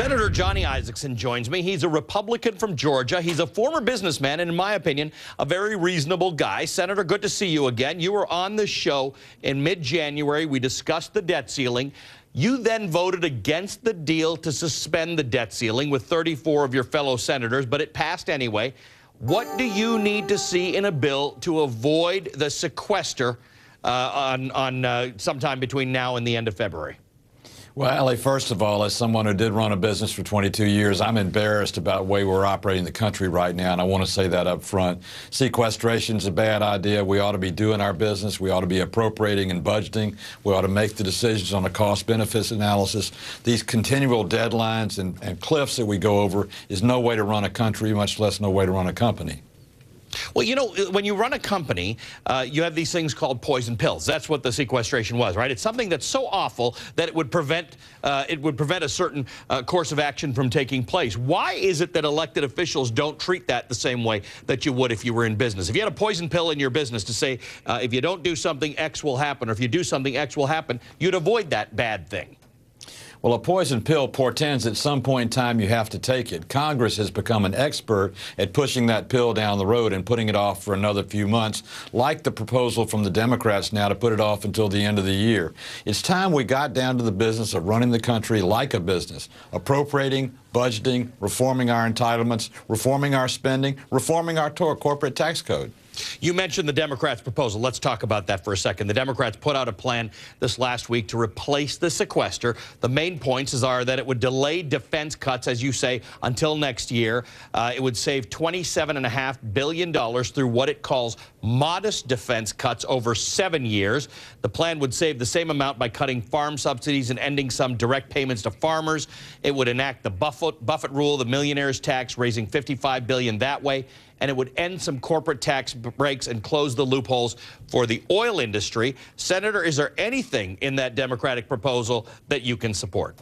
Senator Johnny Isakson joins me. He's a Republican from Georgia. He's a former businessman and, in my opinion, a very reasonable guy. Senator, good to see you again. You were on the show in mid-January. We discussed the debt ceiling. You then voted against the deal to suspend the debt ceiling with 34 of your fellow senators, but it passed anyway. What do you need to see in a bill to avoid the sequester sometime between now and the end of February? Well, Allie, first of all, as someone who did run a business for 22 years, I'm embarrassed about the way we're operating the country right now, and I want to say that up front. Sequestration's a bad idea. We ought to be doing our business. We ought to be appropriating and budgeting. We ought to make the decisions on a cost-benefits analysis. These continual deadlines and cliffs that we go over is no way to run a country, much less no way to run a company. Well, you know, when you run a company, you have these things called poison pills. That's what the sequestration was, right? It's something that's so awful that it would prevent a certain course of action from taking place. Why is it that elected officials don't treat that the same way that you would if you were in business? If you had a poison pill in your business to say, if you don't do something, X will happen, or if you do something, X will happen, you'd avoid that bad thing. Well, a poison pill portends at some point in time you have to take it. Congress has become an expert at pushing that pill down the road and putting it off for another few months, like the proposal from the Democrats now to put it off until the end of the year. It's time we got down to the business of running the country like a business, appropriating, budgeting, reforming our entitlements, reforming our spending, reforming our corporate tax code. You mentioned the Democrats' proposal. Let's talk about that for a second. The Democrats put out a plan this last week to replace the sequester. The main points are that it would delay defense cuts, as you say, until next year. It would save $27.5 billion through what it calls modest defense cuts over 7 years. The plan would save the same amount by cutting farm subsidies and ending some direct payments to farmers. It would enact the Buffett rule, the millionaire's tax, raising $55 billion that way. And it would end some corporate tax breaks and close the loopholes for the oil industry. Senator, is there anything in that Democratic proposal that you can support?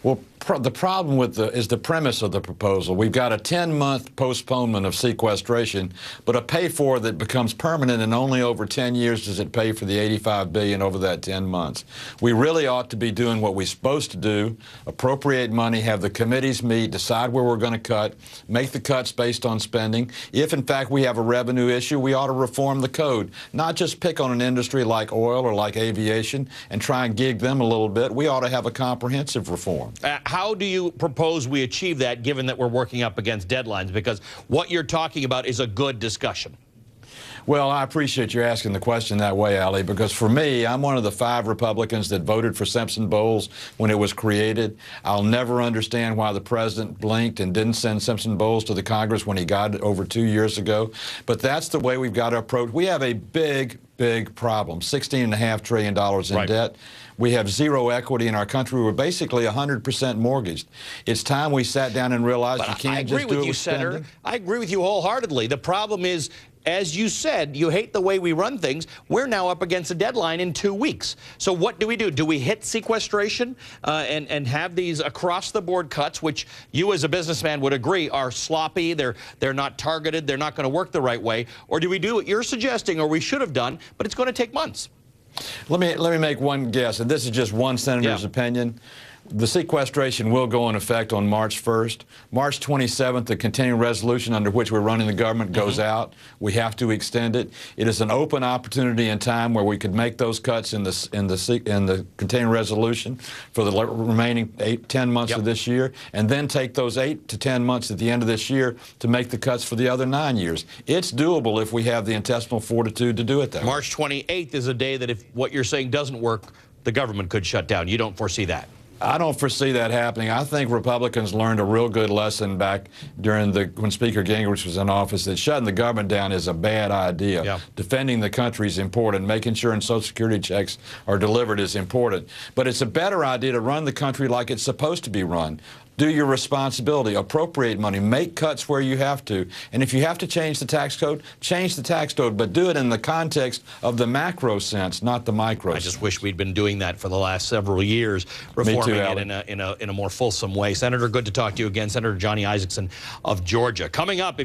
Well, the problem is the premise of the proposal. We've got a 10-month postponement of sequestration, but a pay-for that becomes permanent, and only over 10 years does it pay for the $85 billion over that 10 months. We really ought to be doing what we're supposed to do, appropriate money, have the committees meet, decide where we're going to cut, make the cuts based on spending. If, in fact, we have a revenue issue, we ought to reform the code, not just pick on an industry like oil or like aviation and try and gig them a little bit. We ought to have a comprehensive reform. How do you propose we achieve that, given that we're working up against deadlines? Because what you're talking about is a good discussion. Well, I appreciate you asking the question that way, Ali, because for me, I'm one of the 5 Republicans that voted for Simpson-Bowles when it was created. I'll never understand why the president blinked and didn't send Simpson-Bowles to the Congress when he got it over 2 years ago. But that's the way we've got to approach. We have a big problem, $16.5 trillion in debt. We have zero equity in our country. We're basically 100% mortgaged. It's time we sat down and realized you can't just do it with spending. Senator. I agree with you wholeheartedly. The problem is, as you said, you hate the way we run things. We're now up against a deadline in 2 weeks. So what do we do? Do we hit sequestration and have these across-the-board cuts, which you as a businessman would agree are sloppy, they're not targeted, they're not going to work the right way? Or do we do what you're suggesting, or we should have done, but it's going to take months? Let me make one guess, and this is just one senator's opinion. The sequestration will go in effect on March 1st. March 27th, the continuing resolution under which we're running the government goes out. We have to extend it. It is an open opportunity in time where we could make those cuts in the continuing resolution for the remaining 10 months of this year, and then take those 8 to 10 months at the end of this year to make the cuts for the other 9 years. It's doable if we have the intestinal fortitude to do it that way. March 28th is a day that if what you're saying doesn't work, the government could shut down. You don't foresee that? I don't foresee that happening. I think Republicans learned a real good lesson back during when Speaker Gingrich was in office, that shutting the government down is a bad idea. Defending the country is important. Making sure Social Security checks are delivered is important. But it's a better idea to run the country like it's supposed to be run. Do your responsibility, appropriate money, make cuts where you have to. And if you have to change the tax code, change the tax code, but do it in the context of the macro sense, not the micro sense. I just wish we'd been doing that for the last several years, reforming it in a more fulsome way. Senator, good to talk to you again. Senator Johnny Isakson of Georgia. Coming up.